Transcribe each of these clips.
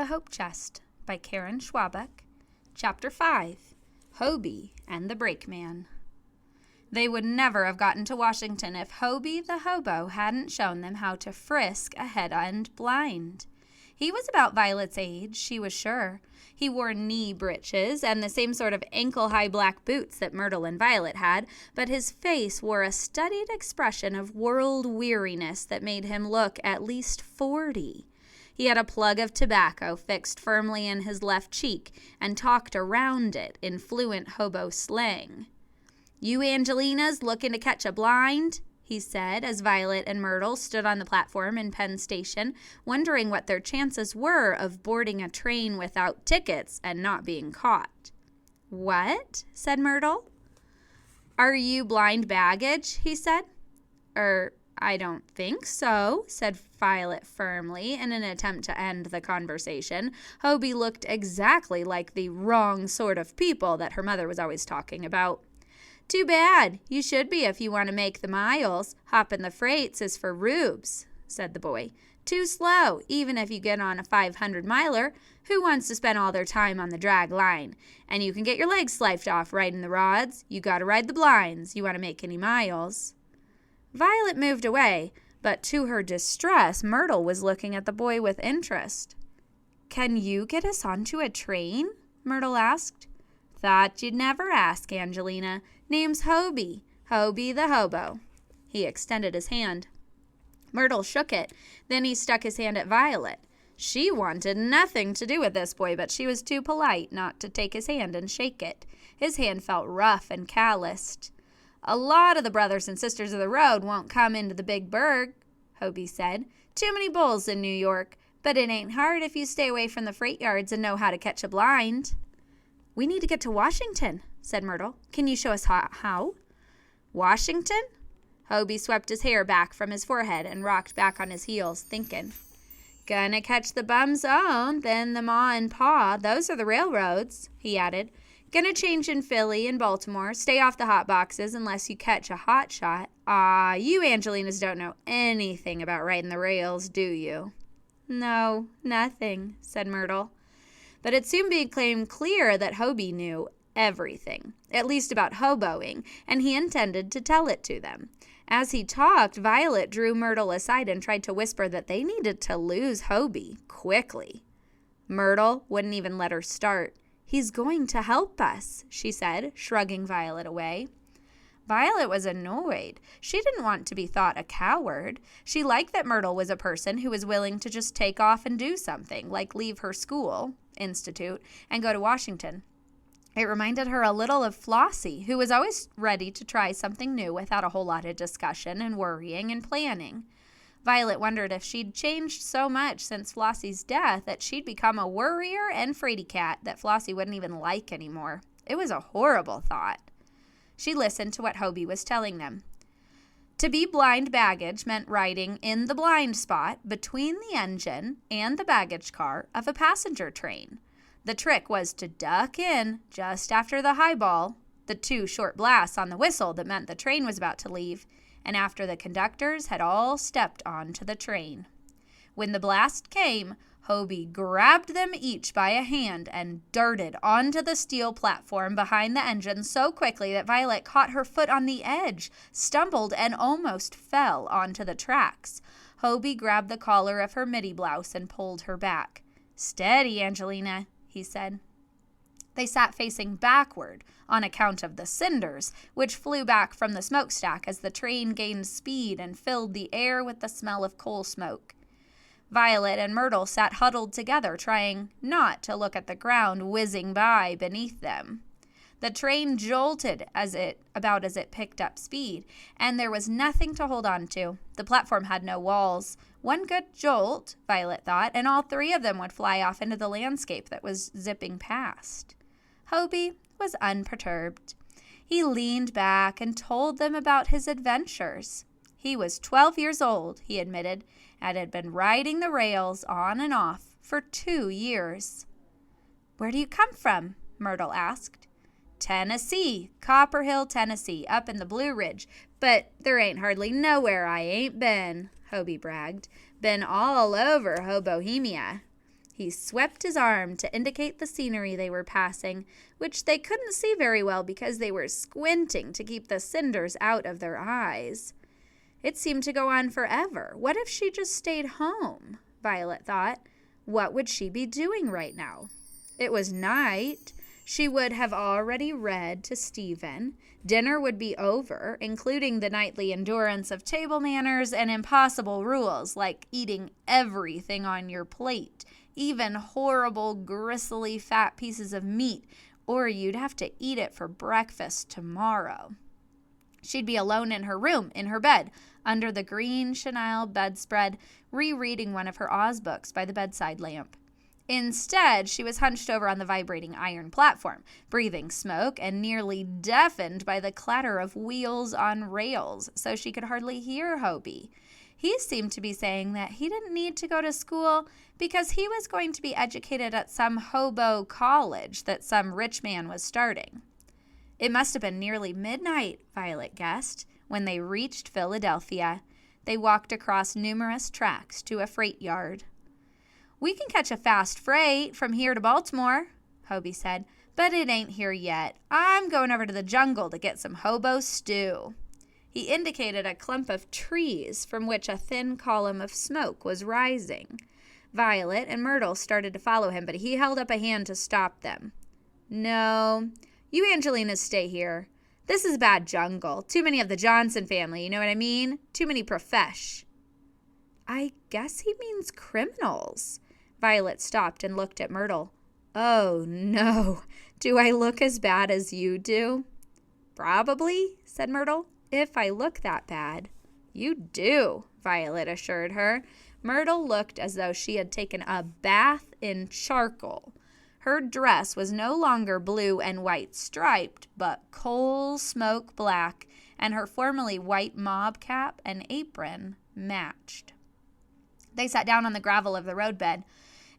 the Hope Chest by Schwabach. Chapter 5, Hobie and the Brakeman. They would never have gotten to Washington if Hobie the Hobo hadn't shown them how to frisk a head-end blind. He was about Violet's age, she was sure. He wore knee breeches and the same sort of ankle-high black boots that Myrtle and Violet had, but his face wore a studied expression of world weariness that made him look at least 40. He had a plug of tobacco fixed firmly in his left cheek and talked around it in fluent hobo slang. "You Angelinas looking to catch a blind?" he said as Violet and Myrtle stood on the platform in Penn Station, wondering what their chances were of boarding a train without tickets and not being caught. "What?" said Myrtle. "Are you blind baggage?" he said. I don't think so," said Violet firmly in an attempt to end the conversation. Hobie looked exactly like the wrong sort of people that her mother was always talking about. "Too bad. You should be if you want to make the miles. Hopping the freights is for rubes," said the boy. "Too slow, even if you get on a 500-miler. Who wants to spend all their time on the drag line? And you can get your legs sliced off riding the rods. You got to ride the blinds. You want to make any miles." Violet moved away, but to her distress, Myrtle was looking at the boy with interest. "Can you get us onto a train?" Myrtle asked. "Thought you'd never ask, Angelina. Name's Hobie. Hobie the Hobo." He extended his hand. Myrtle shook it. Then he stuck his hand at Violet. She wanted nothing to do with this boy, but she was too polite not to take his hand and shake it. His hand felt rough and calloused. "A lot of the brothers and sisters of the road won't come into the big burg," Hobie said. "Too many bulls in New York, but it ain't hard if you stay away from the freight yards and know how to catch a blind." "We need to get to Washington," said Myrtle. "Can you show us how?" "Washington?" Hobie swept his hair back from his forehead and rocked back on his heels, thinking. "Gonna catch the bum's own, then the Ma and Pa. Those are the railroads," he added. "Gonna change in Philly and Baltimore. Stay off the hot boxes unless you catch a hot shot. You Angelinas don't know anything about riding the rails, do you?" "No, nothing," said Myrtle. But it soon became clear that Hobie knew everything, at least about hoboing, and he intended to tell it to them. As he talked, Violet drew Myrtle aside and tried to whisper that they needed to lose Hobie quickly. Myrtle wouldn't even let her start. "He's going to help us," she said, shrugging Violet away. Violet was annoyed. She didn't want to be thought a coward. She liked that Myrtle was a person who was willing to just take off and do something, like leave her school, institute, and go to Washington. It reminded her a little of Flossie, who was always ready to try something new without a whole lot of discussion and worrying and planning. Violet wondered if she'd changed so much since Flossie's death that she'd become a worrier and fraidy cat that Flossie wouldn't even like anymore. It was a horrible thought. She listened to what Hobie was telling them. To be blind baggage meant riding in the blind spot between the engine and the baggage car of a passenger train. The trick was to duck in just after the highball, the 2 short blasts on the whistle that meant the train was about to leave, and after the conductors had all stepped onto the train. When the blast came, Hobie grabbed them each by a hand and darted onto the steel platform behind the engine so quickly that Violet caught her foot on the edge, stumbled, and almost fell onto the tracks. Hobie grabbed the collar of her midi blouse and pulled her back. "Steady, Angelina," he said. They sat facing backward on account of the cinders, which flew back from the smokestack as the train gained speed and filled the air with the smell of coal smoke. Violet and Myrtle sat huddled together, trying not to look at the ground whizzing by beneath them. The train jolted as it picked up speed, and there was nothing to hold on to. The platform had no walls. One good jolt, Violet thought, and all 3 of them would fly off into the landscape that was zipping past. Hobie was unperturbed. He leaned back and told them about his adventures. He was 12 years old, he admitted, and had been riding the rails on and off for 2 years. "Where do you come from?" Myrtle asked. "Tennessee, Copper Hill, Tennessee, up in the Blue Ridge. But there ain't hardly nowhere I ain't been," Hobie bragged. "Been all over Hobohemia." He swept his arm to indicate the scenery they were passing, which they couldn't see very well because they were squinting to keep the cinders out of their eyes. It seemed to go on forever. What if she just stayed home? Violet thought. What would she be doing right now? It was night. She would have already read to Stephen. Dinner would be over, including the nightly endurance of table manners and impossible rules like eating everything on your plate, even horrible, gristly, fat pieces of meat, or you'd have to eat it for breakfast tomorrow. She'd be alone in her room, in her bed, under the green chenille bedspread, rereading one of her Oz books by the bedside lamp. Instead, she was hunched over on the vibrating iron platform, breathing smoke and nearly deafened by the clatter of wheels on rails, so she could hardly hear Hobie. He seemed to be saying that he didn't need to go to school because he was going to be educated at some hobo college that some rich man was starting. It must have been nearly midnight, Violet guessed, when they reached Philadelphia. They walked across numerous tracks to a freight yard. "We can catch a fast freight from here to Baltimore," Hobie said, "but it ain't here yet. I'm going over to the jungle to get some hobo stew." He indicated a clump of trees from which a thin column of smoke was rising. Violet and Myrtle started to follow him, but he held up a hand to stop them. "No, you Angelinas stay here. This is a bad jungle. Too many of the Johnson family, you know what I mean? Too many profesh." "I guess he means criminals." Violet stopped and looked at Myrtle. "Oh, no. Do I look as bad as you do?" "Probably," said Myrtle, "if I look that bad." "You do," Violet assured her. Myrtle looked as though she had taken a bath in charcoal. Her dress was no longer blue and white striped, but coal smoke black, and her formerly white mob cap and apron matched. They sat down on the gravel of the roadbed.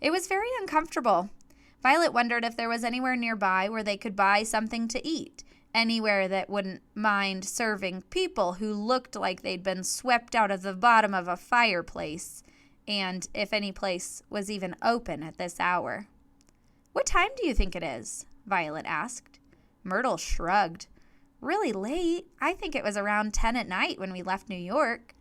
It was very uncomfortable. Violet wondered if there was anywhere nearby where they could buy something to eat, anywhere that wouldn't mind serving people who looked like they'd been swept out of the bottom of a fireplace, and if any place was even open at this hour. "What time do you think it is?" Violet asked. Myrtle shrugged. "Really late. I think it was around 10 at night when we left New York."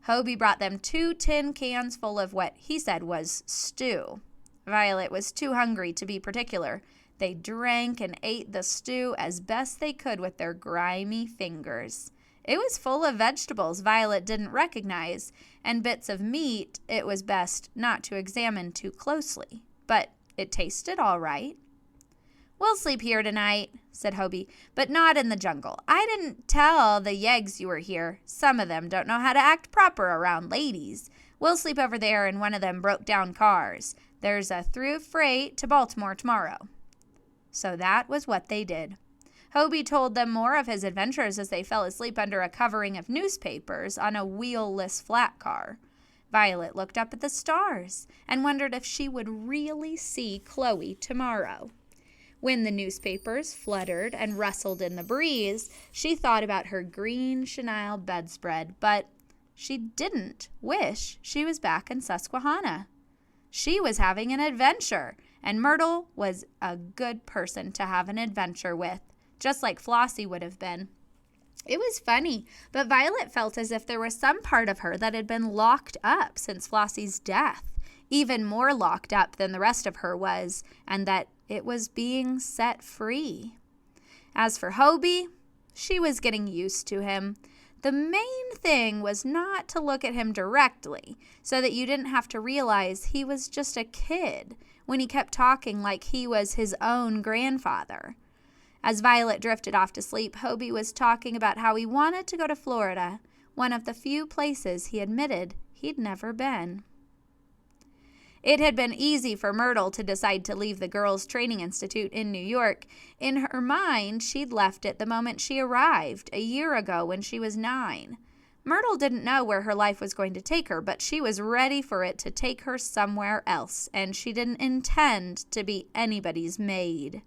Hobie brought them 2 tin cans full of what he said was stew. Violet was too hungry to be particular. They drank and ate the stew as best they could with their grimy fingers. It was full of vegetables Violet didn't recognize, and bits of meat it was best not to examine too closely. But it tasted all right. "We'll sleep here tonight," said Hobie, "but not in the jungle. I didn't tell the yeggs you were here. Some of them don't know how to act proper around ladies. We'll sleep over there in one of them broke-down cars. There's a through freight to Baltimore tomorrow." So that was what they did. Hobie told them more of his adventures as they fell asleep under a covering of newspapers on a wheelless flat car. Violet looked up at the stars and wondered if she would really see Chloe tomorrow. When the newspapers fluttered and rustled in the breeze, she thought about her green chenille bedspread, but she didn't wish she was back in Susquehanna. She was having an adventure, and Myrtle was a good person to have an adventure with, just like Flossie would have been. It was funny, but Violet felt as if there was some part of her that had been locked up since Flossie's death, even more locked up than the rest of her was, and that it was being set free. As for Hobie, she was getting used to him. The main thing was not to look at him directly, so that you didn't have to realize he was just a kid when he kept talking like he was his own grandfather. As Violet drifted off to sleep, Hobie was talking about how he wanted to go to Florida, one of the few places he admitted he'd never been. It had been easy for Myrtle to decide to leave the Girls' Training Institute in New York. In her mind, she'd left it the moment she arrived, a year ago when she was 9. Myrtle didn't know where her life was going to take her, but she was ready for it to take her somewhere else, and she didn't intend to be anybody's maid.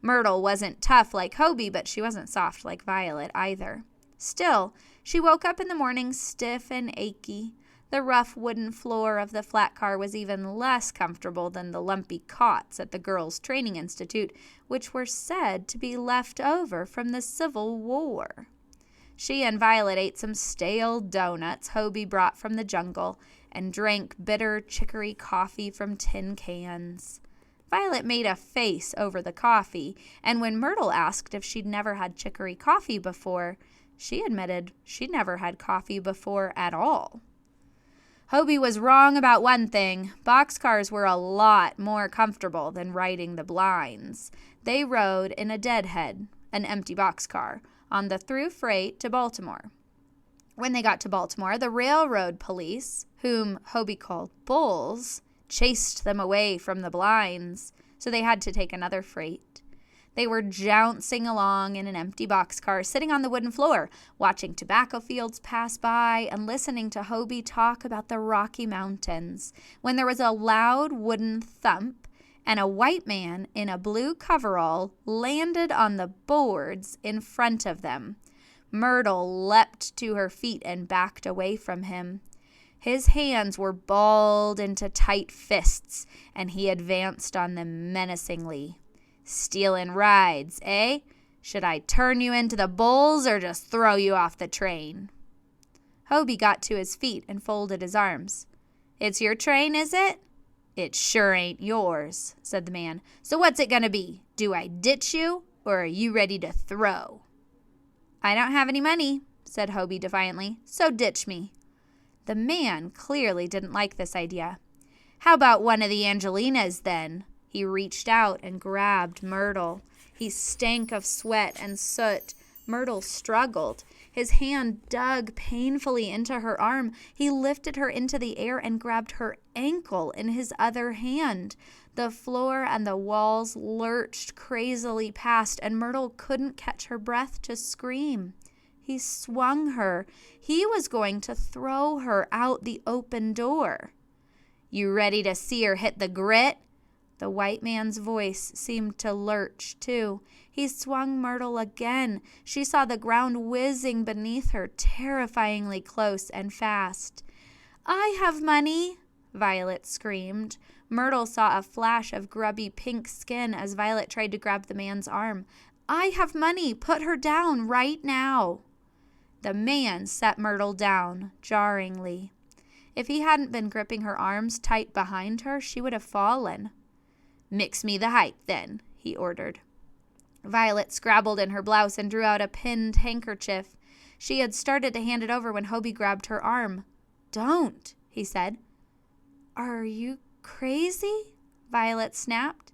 Myrtle wasn't tough like Hobie, but she wasn't soft like Violet either. Still, she woke up in the morning stiff and achy. The rough wooden floor of the flat car was even less comfortable than the lumpy cots at the Girls' Training Institute, which were said to be left over from the Civil War. She and Violet ate some stale donuts Hobie brought from the jungle and drank bitter chicory coffee from tin cans. Violet made a face over the coffee, and when Myrtle asked if she'd never had chicory coffee before, she admitted she'd never had coffee before at all. Hobie was wrong about one thing. Boxcars were a lot more comfortable than riding the blinds. They rode in a deadhead, an empty boxcar, on the through freight to Baltimore. When they got to Baltimore, the railroad police, whom Hobie called bulls, chased them away from the blinds, so they had to take another freight. They were jouncing along in an empty boxcar, sitting on the wooden floor, watching tobacco fields pass by and listening to Hobie talk about the Rocky Mountains, when there was a loud wooden thump and a white man in a blue coverall landed on the boards in front of them. Myrtle leapt to her feet and backed away from him. His hands were balled into tight fists, and he advanced on them menacingly. "Stealing rides, eh? Should I turn you into the bulls or just throw you off the train?" Hobie got to his feet and folded his arms. "It's your train, is it?" "It sure ain't yours," said the man. "So what's it gonna be? Do I ditch you, or are you ready to throw?" "I don't have any money," said Hobie defiantly, "so ditch me." The man clearly didn't like this idea. "How about one of the Angelinas, then?" He reached out and grabbed Myrtle. He stank of sweat and soot. Myrtle struggled. His hand dug painfully into her arm. He lifted her into the air and grabbed her ankle in his other hand. The floor and the walls lurched crazily past, and Myrtle couldn't catch her breath to scream. He swung her. He was going to throw her out the open door. "You ready to see her hit the grit?" The white man's voice seemed to lurch, too. He swung Myrtle again. She saw the ground whizzing beneath her, terrifyingly close and fast. "I have money," Violet screamed. Myrtle saw a flash of grubby pink skin as Violet tried to grab the man's arm. "I have money. Put her down right now." The man set Myrtle down, jarringly. If he hadn't been gripping her arms tight behind her, she would have fallen. "Mix me the hike, then," he ordered. Violet scrabbled in her blouse and drew out a pinned handkerchief. She had started to hand it over when Hobie grabbed her arm. "Don't," he said. "Are you crazy?" Violet snapped.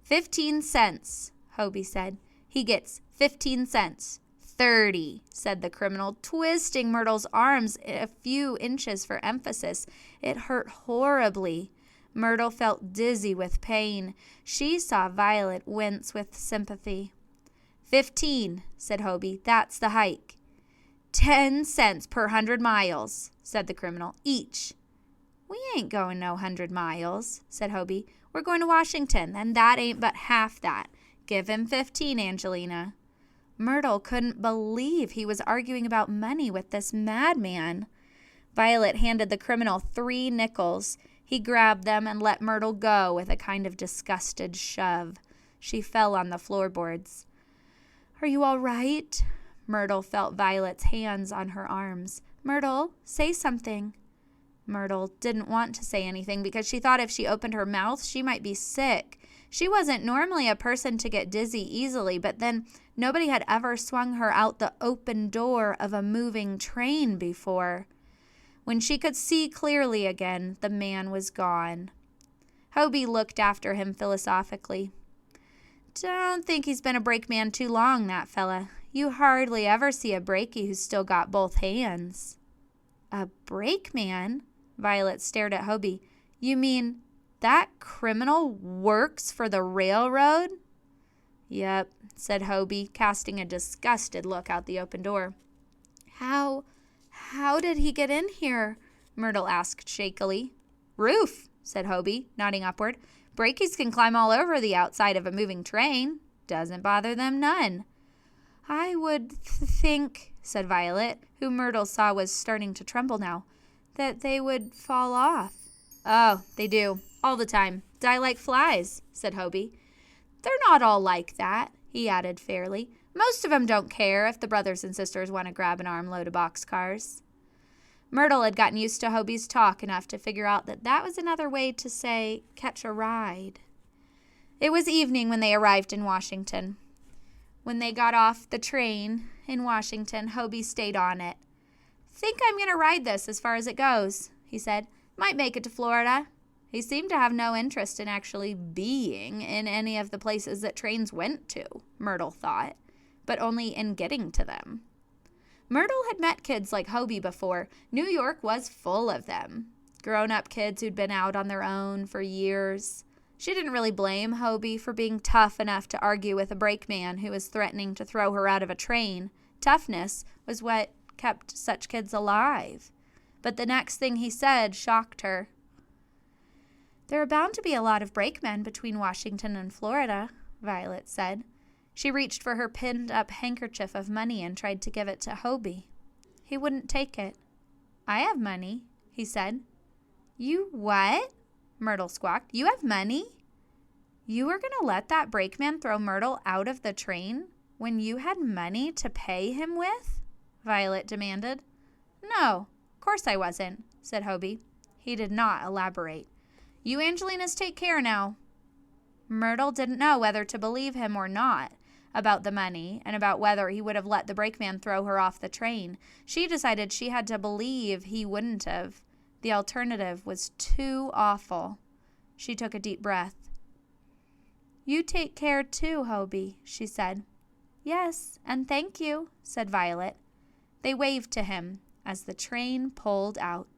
15 cents, Hobie said. "He gets 15 cents. 30, said the criminal, twisting Myrtle's arms a few inches for emphasis. It hurt horribly. Myrtle felt dizzy with pain. She saw Violet wince with sympathy. 15, said Hobie. "That's the hike." 10 cents per 100 miles, said the criminal. "Each." "We ain't going no 100 miles, said Hobie. "We're going to Washington, and that ain't but half that. Give him 15, Angelina." Myrtle couldn't believe he was arguing about money with this madman. Violet handed the criminal 3 nickels. He grabbed them and let Myrtle go with a kind of disgusted shove. She fell on the floorboards. "Are you all right?" Myrtle felt Violet's hands on her arms. "Myrtle, say something." Myrtle didn't want to say anything because she thought if she opened her mouth, she might be sick. She wasn't normally a person to get dizzy easily, but then nobody had ever swung her out the open door of a moving train before. When she could see clearly again, the man was gone. Hobie looked after him philosophically. "Don't think he's been a brakeman too long, that fella. You hardly ever see a brakie who's still got both hands." "A brakeman?" Violet stared at Hobie. "You mean that criminal works for the railroad?" "Yep," said Hobie, casting a disgusted look out the open door. How did he get in here?" Myrtle asked shakily. "Roof," said Hobie, nodding upward. "Brakies can climb all over the outside of a moving train. Doesn't bother them none." "I would think," said Violet, who Myrtle saw was starting to tremble now, that they would fall off. Oh, they do. All the time. Die like flies, said Hobie. They're not all like that, he added fairly. Most of 'em don't care if the brothers and sisters want to grab an armload of boxcars. Myrtle had gotten used to Hobie's talk enough to figure out that that was another way to say, catch a ride. It was evening when they arrived in Washington. When they got off the train in Washington, Hobie stayed on it. Think I'm going to ride this as far as it goes, he said. Might make it to Florida. He seemed to have no interest in actually being in any of the places that trains went to, Myrtle thought, but only in getting to them. Myrtle had met kids like Hobie before. New York was full of them. Grown-up kids who'd been out on their own for years. She didn't really blame Hobie for being tough enough to argue with a brakeman who was threatening to throw her out of a train. Toughness was what kept such kids alive. But the next thing he said shocked her. There are bound to be a lot of brakemen between Washington and Florida, Violet said. She reached for her pinned-up handkerchief of money and tried to give it to Hobie. He wouldn't take it. I have money, he said. You what? Myrtle squawked. You have money? You were going to let that brakeman throw Myrtle out of the train when you had money to pay him with? Violet demanded. No, of course I wasn't, said Hobie. He did not elaborate. You Angelinas take care now. Myrtle didn't know whether to believe him or not about the money and about whether he would have let the brakeman throw her off the train. She decided she had to believe he wouldn't have. The alternative was too awful. She took a deep breath. You take care too, Hobie, she said. Yes, and thank you, said Violet. They waved to him as the train pulled out.